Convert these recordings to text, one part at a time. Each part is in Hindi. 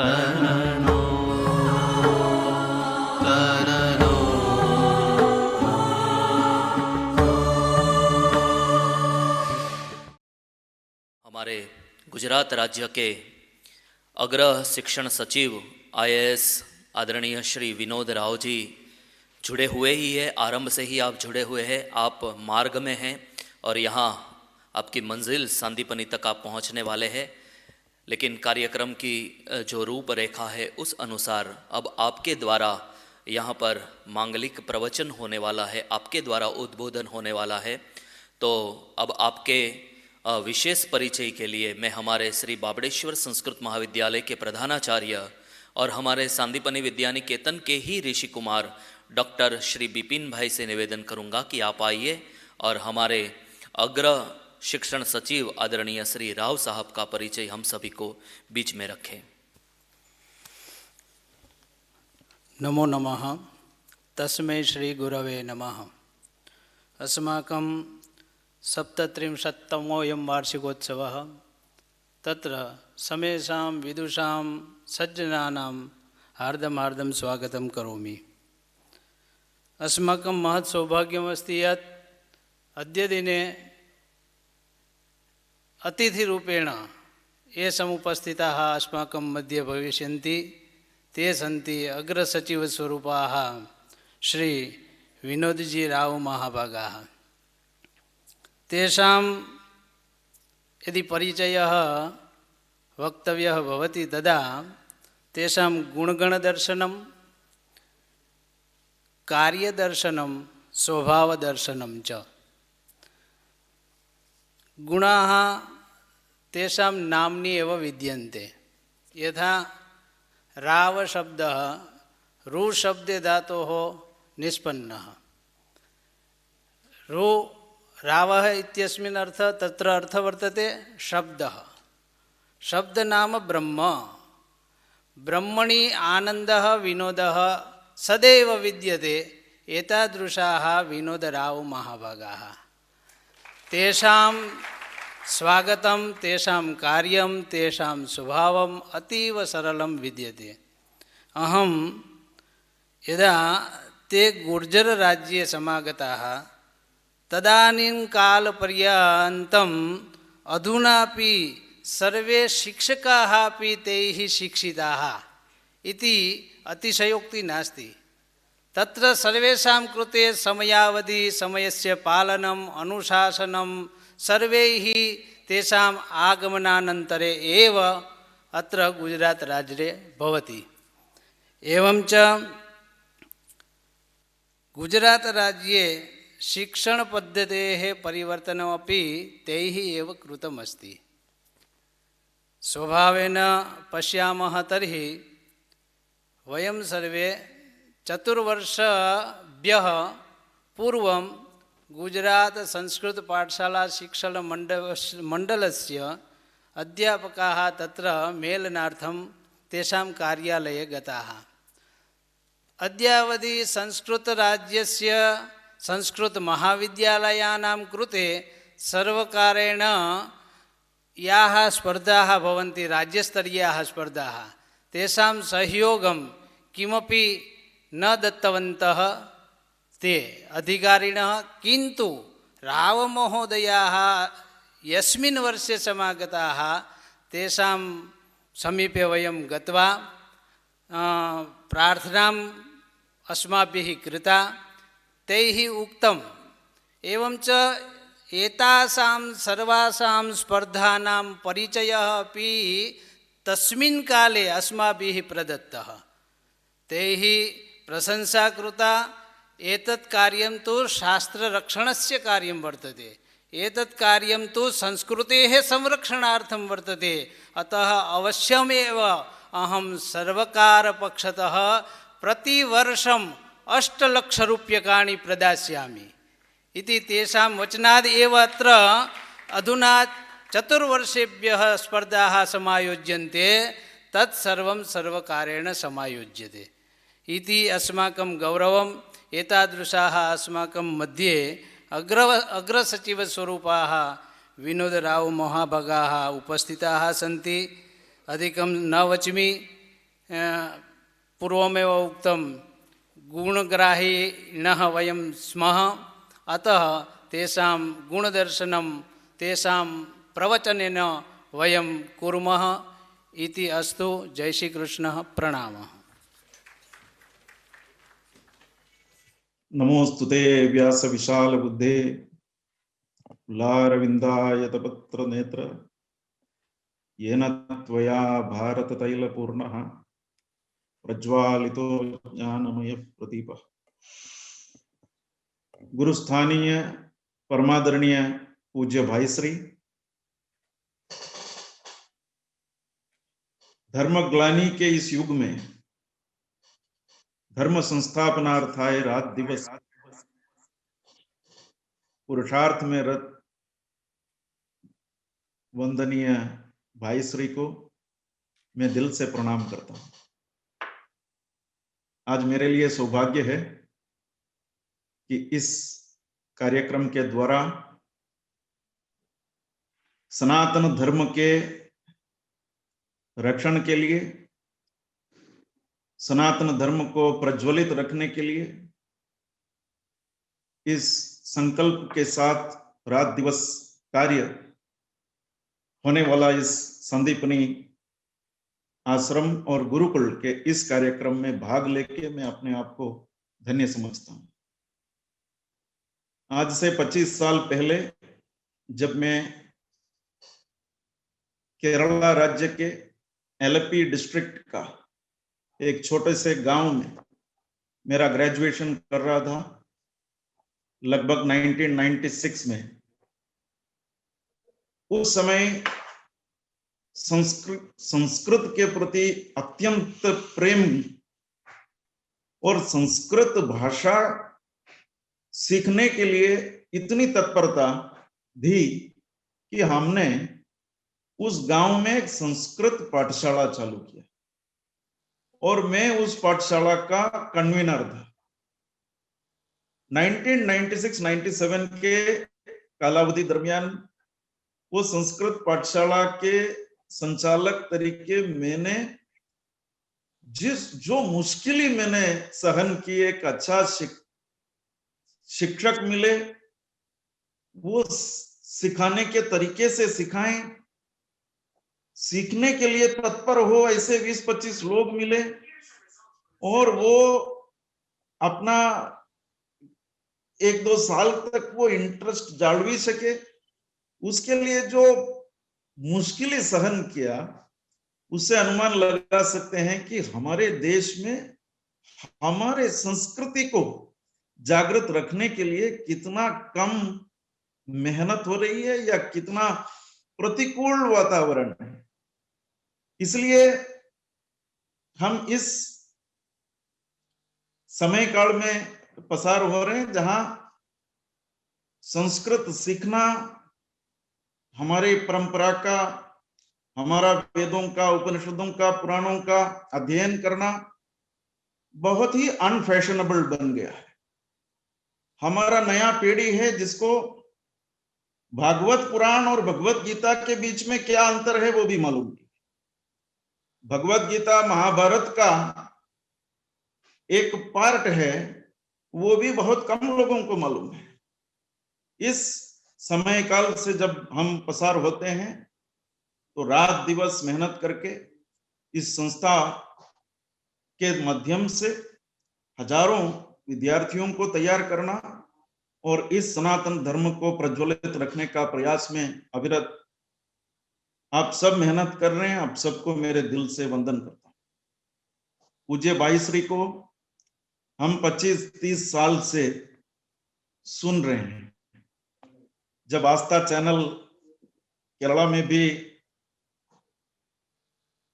તનનો તનનો हमारे गुजरात राज्य के अग्र शिक्षण सचिव IAS आदरणीय श्री विनोद राव जी जुड़े हुए ही है, आरंभ से ही आप जुड़े हुए हैं, आप मार्ग में हैं और यहाँ आपकी मंजिल सांदीपनी तक आप पहुँचने वाले हैं। लेकिन कार्यक्रम की जो रूपरेखा है उस अनुसार अब आपके द्वारा यहाँ पर मांगलिक प्रवचन होने वाला है, आपके द्वारा उद्बोधन होने वाला है। तो अब आपके विशेष परिचय के लिए मैं हमारे श्री बाबड़ेश्वर संस्कृत महाविद्यालय के प्रधानाचार्य और हमारे सांदीपनी विद्यानिकेतन के ही ऋषि कुमार डॉक्टर श्री बिपिन भाई से निवेदन करूंगा कि आप आइए और हमारे अग्र शिक्षण सचिव आदरणीय श्री राव साहब का परिचय हम सभी को बीच में रखें। नमो नमः तस्मै श्री गुरवे नमः। अस्माकं 37तमोऽयं वार्षिकोत्सवः, तत्र समेषां विदुषां सज्जनानां हार्दं स्वागतं करोमि। अस्माकं महत् सौभाग्यमस्ति यत् अद्य दिने अतिथिरूपेण ये समुपस्थिताः अस्माकं मध्ये भविष्यन्ति ते सन्ति अग्रसचिवस्वरूपाः श्री विनोदजी राव महाभागाः। तेषां यदि परिचयः वक्तव्यः भवति तदा तेषां गुणगणदर्शनं, कार्यदर्शनं, स्वभावदर्शनं च। गुणाः तेषां नाम्नि एव विद्यन्ते। यथा राव शब्दः रु शब्दे धातोः निष्पन्नः। रु रावः इत्यस्मिन् अर्थः, तत्र अर्थः वर्तते शब्दः। शब्द नाम ब्रह्म। ब्रह्मणि आनन्दः विनोदः सदैव विद्यते। एतादृशाः विनोदराव महाभागाः। तेषां स्वागतं, तेषां कार्यं, तेषां स्वभावम् अतीव सरलं विद्यते। अहं यदा ते गुर्जरराज्ये समागताः तदानीं कालपर्यन्तम् अधुनापि सर्वे शिक्षकाः अपि तैः शिक्षिताः इति अतिशयोक्ति नास्ति। तत्र सर्वेषां कृते समयावधि, समयस्य पालनम्, अनुशासनं सर्वैः तेषाम् आगमनानन्तरे एव अत्र गुजरात राज्ये भवति। एवञ्च गुजरात राज्ये शिक्षणपद्धतेः परिवर्तनमपि तैः एव कृतमस्ति। स्वभावेन पश्यामः तर्हि वयं सर्वे चतुर्वर्षेभ्यः पूर्वं गुजरात संस्कृत पाठशाला शिक्षण मण्डलस्य अध्यापकाः तत्र मेलनार्थं तेषां कार्यालये गताः। अद्यावधि संस्कृतराज्यस्य संस्कृत महाविद्यालयानां कृते सर्वकारेण याः स्पर्धाः भवन्ति, राज्यस्तरीयाः स्पर्धाः, तेषां सहयोगं किमपि न दत्तवन्तः ते अधिकारिणः। किन्तु रावमहोदयाः यस्मिन् वर्षे समागताः तेषां समीपे वयं गत्वा प्रार्थनाम् अस्माभिः कृता। तैः उक्तम् एवञ्च एतासां सर्वासां स्पर्धानां परिचयः अपि तस्मिन् काले अस्माभिः प्रदत्तः। तैः प्रशंसा कृता। एतत् कार्यं तु शास्त्ररक्षणस्य कार्यं वर्तते, एतत् कार्यं तु संस्कृतेः संरक्षणार्थं वर्तते। अतः अवश्यमेव अहं सर्वकारपक्षतः प्रतिवर्षं 8 लक्षरूप्यकाणि प्रदास्यामि इति तेषां वचनाद् एव अत्र अधुना चतुर्वर्षेभ्यः स्पर्धाः समायोज्यन्ते। तत्सर्वं सर्वकारेण समायोज्यते इति अस्माकं गौरवम्। एतादृशाः अस्माकं मध्ये अग्रसचिवस्वरूपाः विनोदराव महाभागाः उपस्थिताः सन्ति। अधिकं न वच्मि। पूर्वमेव उक्तं गुणग्राहिणः वयं स्मः, अतः तेषां गुणदर्शनं तेषां प्रवचनेन वयं कुर्मः इति अस्तु। जय श्री कृष्ण, प्रणामः। नमोस्तुते व्यास विशाल बुद्धे लारविंदायतपत्र नेत्र येन त्वया भारत तैल पूर्णः प्रज्वालितो ज्ञानमय प्रदीपः। गुरुस्थानीय परमादरणीय पूज्य भाई श्री, धर्मग्लानि के इस युग में धर्म संस्थापनार्थाय रात दिवस पुरुषार्थ में रत वंदनीय भाई श्री को मैं दिल से प्रणाम करता हूं। आज मेरे लिए सौभाग्य है कि इस कार्यक्रम के द्वारा सनातन धर्म के रक्षण के लिए, सनातन धर्म को प्रज्वलित रखने के लिए इस संकल्प के साथ रात दिवस कार्य होने वाला इस संदीपनी आश्रम और गुरुकुल के इस कार्यक्रम में भाग लेके मैं अपने आप को धन्य समझता हूं। आज से 25 साल पहले जब मैं केरला राज्य के एलपी डिस्ट्रिक्ट का एक छोटे से गांव में मेरा ग्रेजुएशन कर रहा था, लगभग 1996 में, उस समय संस्कृत के प्रति अत्यंत प्रेम और संस्कृत भाषा सीखने के लिए इतनी तत्परता थी कि हमने उस गांव में एक संस्कृत पाठशाला चालू किया और मैं उस पाठशाला का कन्वीनर था। 1996-97 के कालावधि दरमियान वो संस्कृत पाठशाला के संचालक तरीके मैंने जो मुश्किल मैंने सहन की, एक अच्छा शिक्षक मिले, वो सिखाने के तरीके से सिखाएं, सीखने के लिए तत्पर हो ऐसे 20-25 लोग मिले और वो अपना 1-2 साल तक वो इंटरेस्ट जालवी सके। उसके लिए जो मुश्किलें सहन किया, उससे अनुमान लगा सकते हैं कि हमारे देश में हमारे संस्कृति को जागृत रखने के लिए कितना कम मेहनत हो रही है या कितना प्रतिकूल वातावरण है। इसलिए हम इस समय काल में पसार हो रहे हैं जहां संस्कृत सीखना, हमारी परंपरा का, हमारा वेदों का, उपनिषदों का, पुराणों का अध्ययन करना बहुत ही अनफैशनेबल बन गया है। हमारा नया पीढ़ी है जिसको भागवत पुराण और भगवत गीता के बीच में क्या अंतर है वो भी मालूम नहीं। भगवत गीता महाभारत का एक पार्ट है, वो भी बहुत कम लोगों को मालूम है। इस समय काल से जब हम पसार होते हैं तो रात दिवस मेहनत करके इस संस्था के माध्यम से हजारों विद्यार्थियों को तैयार करना और इस सनातन धर्म को प्रज्वलित रखने का प्रयास में अविरत आप सब मेहनत कर रहे हैं। आप सबको मेरे दिल से वंदन करता हूं। पूज्य भाई श्री को हम 25-30 साल से सुन रहे हैं। जब आस्था चैनल केरला में भी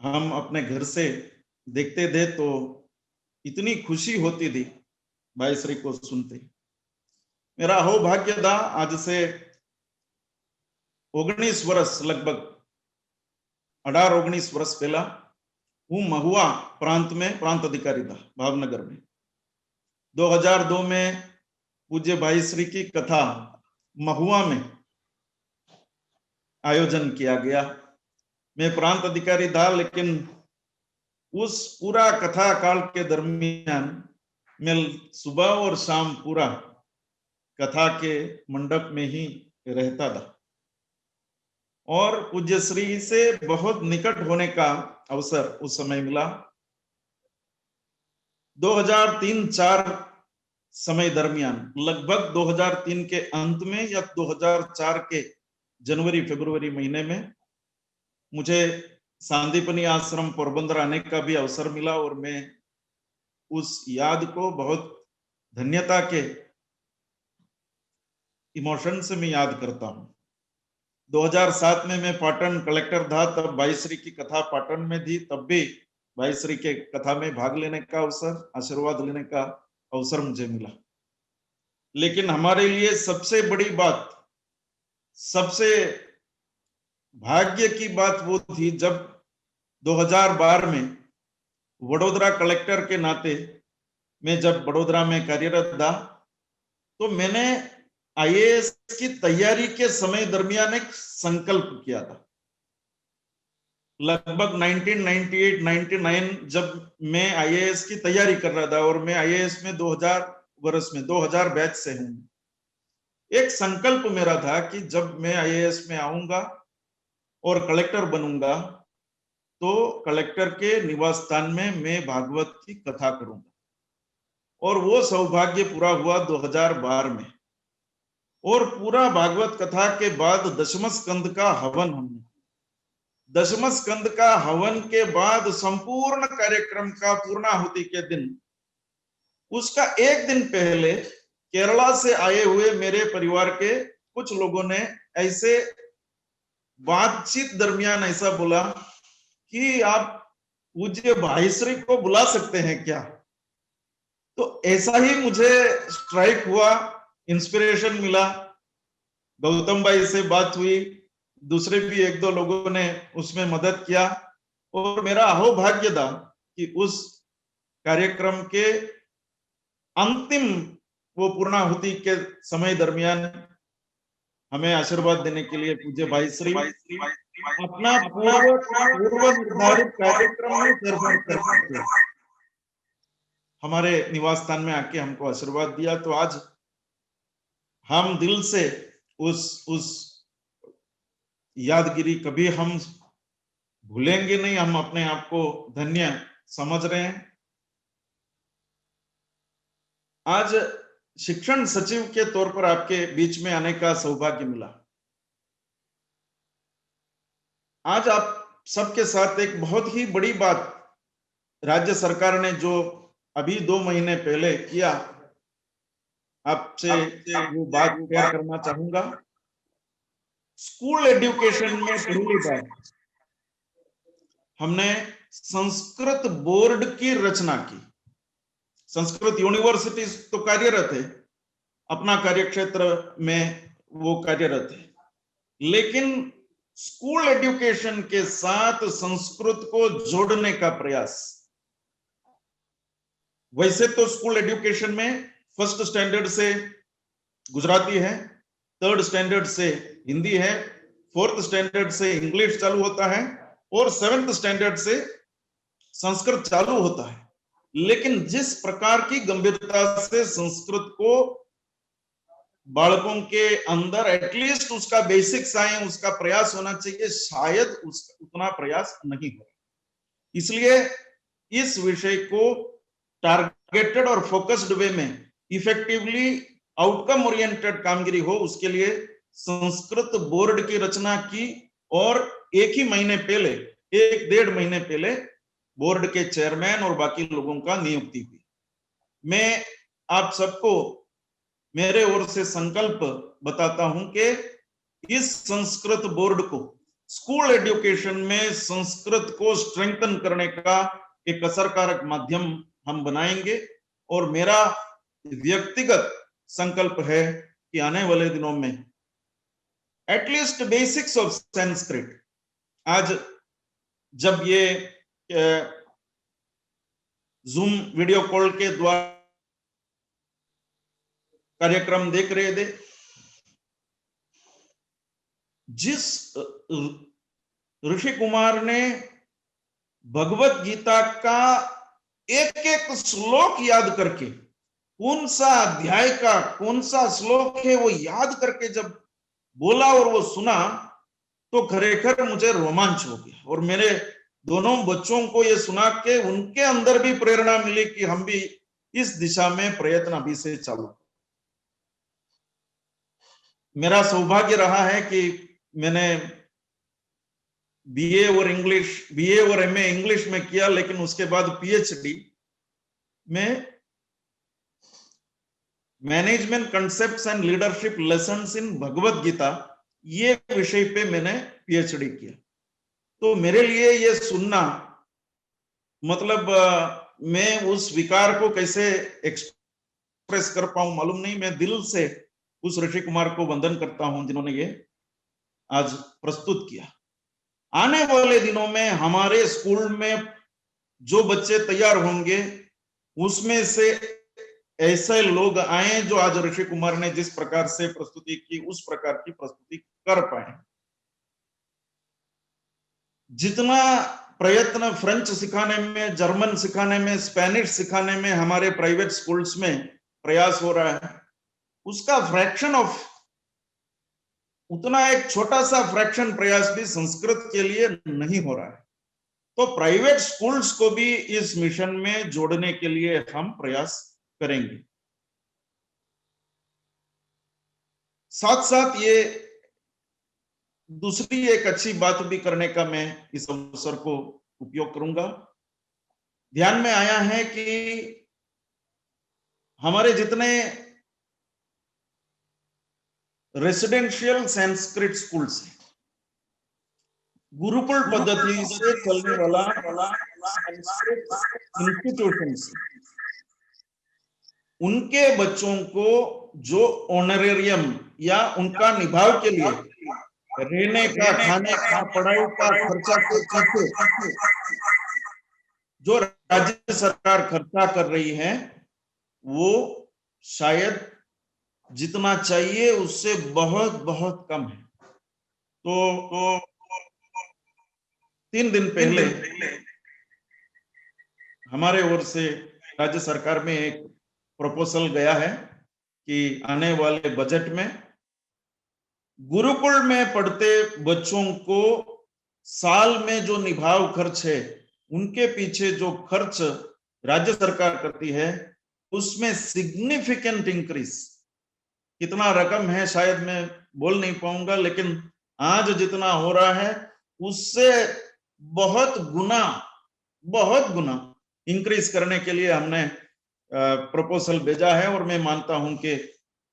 हम अपने घर से देखते थे तो इतनी खुशी होती थी भाई श्री को सुनते। मेरा सौभाग्य था, आज से 19 वर्ष, लगभग 18-19 वर्ष पहला हूँ महुआ प्रांत में प्रांत अधिकारी था, भावनगर में। 2002 में पूज्य भाई श्री की कथा महुआ में आयोजन किया गया। मैं प्रांत अधिकारी था, लेकिन उस पूरा कथा काल के दरमियान मैं सुबह और शाम पूरा कथा के मंडप में ही रहता था और पूज्य श्री से बहुत निकट होने का अवसर उस समय मिला। 2003-4 समय दरमियान लगभग 2003 के अंत में या 2004 के जनवरी फरवरी महीने में मुझे सांदीपनी आश्रम पोरबंदर आने का भी अवसर मिला और मैं उस याद को बहुत धन्यता के इमोशन से मैं याद करता हूं। 2007 में मैं पाटन कलेक्टर था, तब भाई श्री की कथा पाटन में थी, तब भी भाई श्री के कथा में भाग लेने का अवसर, आशीर्वाद लेने का अवसर मुझे मिला। लेकिन हमारे लिए सबसे बड़ी बात, सबसे भाग्य की बात वो थी जब 2012 में वडोदरा कलेक्टर के नाते मैं जब वडोदरा में कार्यरत था तो मैंने आईएएस की तैयारी के समय दरमियान एक संकल्प किया था। लगभग 1998-99 जब मैं आईएएस की तैयारी कर रहा था और मैं आईएएस में 2000 बैच से हूं। एक संकल्प मेरा था कि जब मैं आईएएस में आऊंगा और कलेक्टर बनूंगा तो कलेक्टर के निवास स्थान में मैं भागवत की कथा करूंगा और वो सौभाग्य पूरा हुआ 2012 में। और पूरा भागवत कथा के बाद दशम स्कंद का हवन, हमने दशम स्कंद का हवन के बाद संपूर्ण कार्यक्रम का पूर्णाहुति के दिन, उसका एक दिन पहले केरला से आए हुए मेरे परिवार के कुछ लोगों ने ऐसे बातचीत दरमियान ऐसा बोला कि आप पूज्य भाई श्री को बुला सकते हैं क्या। तो ऐसा ही मुझे स्ट्राइक हुआ, इंस्पिरेशन मिला। गौतम भाई से बात हुई, दूसरे भी एक दो लोगों ने उसमें मदद किया और मेरा अहोभाग्य था कि उस कार्यक्रम के अंतिम वो पूर्णाहुति के समय दरमियान हमें आशीर्वाद देने के लिए पूज्य भाई श्री अपना पूर्व निर्धारित कार्यक्रम में फेरफार करके हमारे निवास स्थान में आके हमको आशीर्वाद दिया। तो आज हम दिल से उस यादगिरी कभी हम भूलेंगे नहीं। हम अपने आप को धन्य समझ रहे हैं। आज शिक्षण सचिव के तौर पर आपके बीच में आने का सौभाग्य मिला। आज आप सबके साथ एक बहुत ही बड़ी बात राज्य सरकार ने जो अभी 2 महीने पहले किया, आपसे वो बात शेयर करना चाहूंगा। स्कूल एजुकेशन में पहली बार हमने संस्कृत बोर्ड की रचना की। संस्कृत यूनिवर्सिटी तो कार्यरत है, अपना कार्यक्षेत्र में वो कार्यरत है, लेकिन स्कूल एजुकेशन के साथ संस्कृत को जोड़ने का प्रयास। वैसे तो स्कूल एजुकेशन में फर्स्ट स्टैंडर्ड से गुजराती है, थर्ड स्टैंडर्ड से हिंदी है, फोर्थ स्टैंडर्ड से इंग्लिश चालू होता है और 7th स्टैंडर्ड से संस्कृत चालू होता है। लेकिन जिस प्रकार की गंभीरता से संस्कृत को बालकों के अंदर एटलीस्ट उसका बेसिक्स आए, उसका प्रयास होना चाहिए, शायद उतना प्रयास नहीं हो। इसलिए इस विषय को टारगेटेड और फोकस्ड वे में इफेक्टिवली आउटकम ओरिएंटेड कामगिरी हो, उसके लिए संस्कृत बोर्ड की रचना की और एक ही महीने पहले, 1-1.5 महीने पहले बोर्ड के चेयरमैन और बाकी लोगों का नियुक्ति हुई। मैं आप सबको मेरे ओर से संकल्प बताता हूं कि इस संस्कृत बोर्ड को, स्कूल एजुकेशन में संस्कृत को स्ट्रेंथन करने का एक असरकारक माध्यम हम बनाएंगे। और मेरा व्यक्तिगत संकल्प है कि आने वाले दिनों में एटलीस्ट बेसिक्स ऑफ संस्कृत, आज जब ये जूम वीडियो कॉल के द्वारा कार्यक्रम देख रहे थे, जिस ऋषि कुमार ने भगवत गीता का एक एक श्लोक याद करके, कौन सा अध्याय का कौन सा श्लोक है वो याद करके जब बोला और वो सुना, तो खरेखर मुझे रोमांच हो गया। और मेरे दोनों बच्चों को ये सुना के उनके अंदर भी प्रेरणा मिली कि हम भी इस दिशा में प्रयत्न अभी से चालू। मेरा सौभाग्य रहा है कि मैंने बीए और एमए इंग्लिश में किया, लेकिन उसके बाद पीएचडी में management concepts and leadership lessons इन भगवत गीता, ये विषय पे मैंने पीएचडी किया। तो मेरे लिए ये सुनना, मतलब मैं उस विकार को कैसे एक्सप्रेस कर पाऊं मालूम नहीं। मैं दिल से उस ऋषि कुमार को वंदन करता हूं जिन्होंने ये आज प्रस्तुत किया। आने वाले दिनों में हमारे स्कूल में जो बच्चे तैयार होंगे, उसमें से ऐसे लोग आए जो आज ऋषि कुमार ने जिस प्रकार से प्रस्तुति की, उस प्रकार की प्रस्तुति कर पाए। जितना प्रयत्न फ्रेंच सिखाने में, जर्मन सिखाने में, स्पेनिश सिखाने में हमारे प्राइवेट स्कूल्स में प्रयास हो रहा है, उसका फ्रैक्शन ऑफ, उतना एक छोटा सा फ्रैक्शन प्रयास भी संस्कृत के लिए नहीं हो रहा है। तो प्राइवेट स्कूल्स को भी इस मिशन में जोड़ने के लिए हम प्रयास करेंगे। साथ साथ ये दूसरी एक अच्छी बात भी करने का मैं इस अवसर को उपयोग करूंगा। ध्यान में आया है कि हमारे जितने रेसिडेंशियल संस्कृत स्कूल्स हैं, गुरुकुल पद्धति से चलने वाला इंस्टीट्यूशन, उनके बच्चों को जो ऑनरेरियम या उनका निभाव के लिए रहने का, खाने का, पढ़ाई का खर्चा के पीछे जो राज्य सरकार खर्चा कर रही है, वो शायद जितना चाहिए उससे बहुत बहुत कम है। तो 3 दिन पहले हमारे ओर से राज्य सरकार में एक प्रपोजल गया है कि आने वाले बजट में गुरुकुल में पढ़ते बच्चों को साल में जो निभाव खर्च है, उनके पीछे जो खर्च राज्य सरकार करती है, उसमें सिग्निफिकेंट इंक्रीज, कितना रकम है शायद मैं बोल नहीं पाऊंगा, लेकिन आज जितना हो रहा है उससे बहुत गुना इंक्रीज करने के लिए हमने प्रपोजल भेजा है। और मैं मानता हूं कि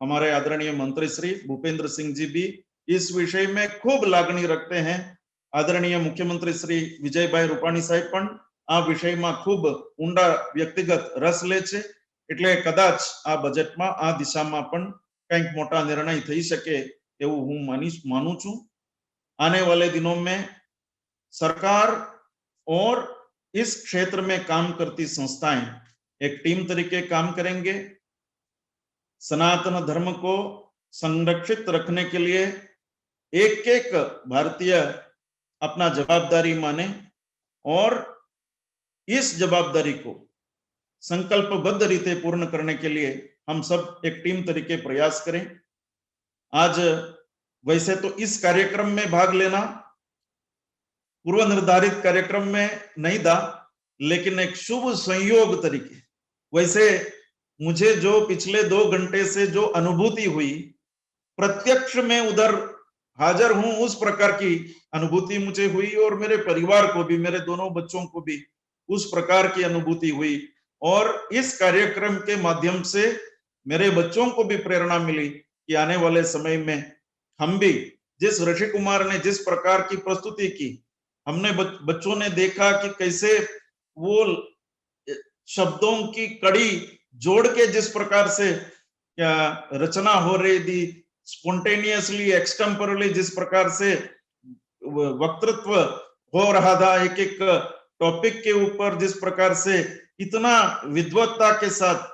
हमारे आदरणीय मंत्री श्री भूपेंद्र सिंह जी भी इस विषय में खूब लागणी रखते हैं। आदरणीय मुख्यमंत्री श्री विजयभाई रूपाणी साहेब પણ આ વિષયમાં ખૂબ ઊંડા વ્યક્તિગત રસ લે છે, એટલે કદાચ આ બજેટમાં આ દિશામાં પણ કંઈક મોટા નિર્ણય થઈ શકે એવું હું માનું છું। आने वाले दिनों में सरकार और इस क्षेत्र में काम करती संस्थाएं एक टीम तरीके काम करेंगे। सनातन धर्म को संरक्षित रखने के लिए एक एक भारतीय अपना जवाबदारी माने और इस जवाबदारी को संकल्पबद्ध रीते पूर्ण करने के लिए हम सब एक टीम तरीके प्रयास करें। आज वैसे तो इस कार्यक्रम में भाग लेना पूर्व निर्धारित कार्यक्रम में नहीं था, लेकिन एक शुभ संयोग तरीके, वैसे मुझे जो पिछले 2 घंटे से जो अनुभूति हुई, प्रत्यक्ष में उधर हाजिर हूं, उस प्रकार की अनुभूति मुझे हुई और मेरे परिवार को भी, मेरे दोनों बच्चों को भी उस प्रकार की अनुभूति हुई। और इस कार्यक्रम के माध्यम से मेरे बच्चों को भी प्रेरणा मिली कि आने वाले समय में हम भी, जिस ऋषि कुमार ने जिस प्रकार की प्रस्तुति की, हमने बच्चों ने देखा कि कैसे वो शब्दों की कड़ी जोड़ के जिस प्रकार से रचना हो रही थी, स्पॉन्टेनियसली, एक्सटेम्पोरली जिस प्रकार से वक्तृत्व हो रहा था, एक एक टॉपिक के ऊपर जिस प्रकार से इतना विद्वत्ता के साथ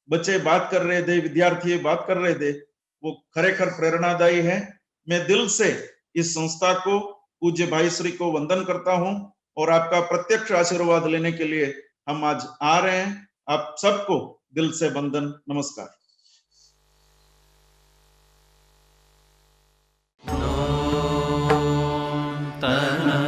बच्चे बात कर रहे थे, विद्यार्थी बात कर रहे थे, वो खरेखर प्रेरणादायी है। मैं दिल से इस संस्था को, पूज्य भाई श्री को वंदन करता हूं और आपका प्रत्यक्ष आशीर्वाद लेने के लिए हम आज आ रहे हैं। आप सबको दिल से वंदन, नमस्कार। तन